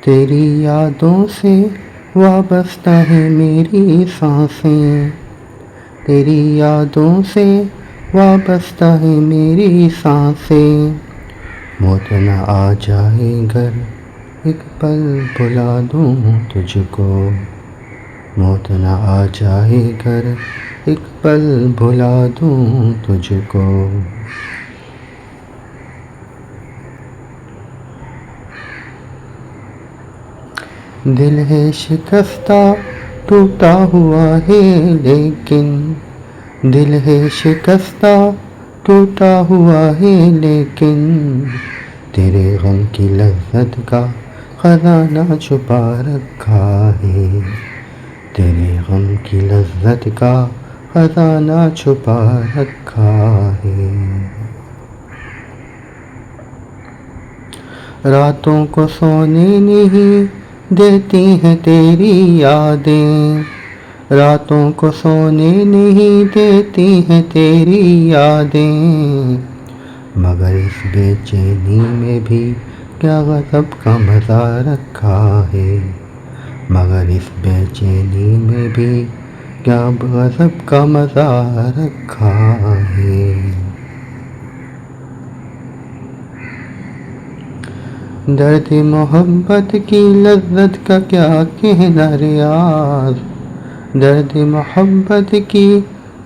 तेरी यादों से वाबस्ता है मेरी सांसें, तेरी यादों से वाबस्ता है मेरी सांसें। मौत न आ जाए घर एक पल बुला दूँ तुझको, मौत न आ जाए घर एक पल भुला दूँ तुझको। दिल है शिकस्ता टूटा हुआ है लेकिन, दिल है शिकस्ता टूटा हुआ है लेकिन, तेरे गम की लज़्ज़त का खजाना छुपा रखा है, तेरे गम की लज़्ज़त का खजाना छुपा रखा है। रातों को सोने नहीं देती हैं तेरी यादें, रातों को सोने नहीं देती हैं तेरी यादें, मगर इस बेचैनी में भी क्या गज़ब का मज़ा रखा है, मगर इस बेचैनी में भी क्या गज़ब का मज़ा रखा है। दर्द मोहब्बत की लज़्ज़त का क्या कहना रियाज़, दर्द मोहब्बत की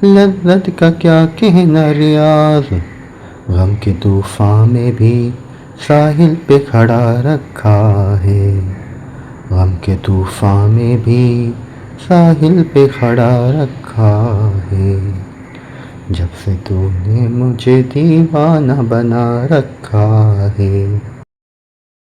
लज़्ज़त का क्या कहना रियाज़, गम के तूफ़ान में भी साहिल पे खड़ा रखा है, गम के तूफ़ान में भी साहिल पे खड़ा रखा है। जब से तूने मुझे दीवाना बना रखा है।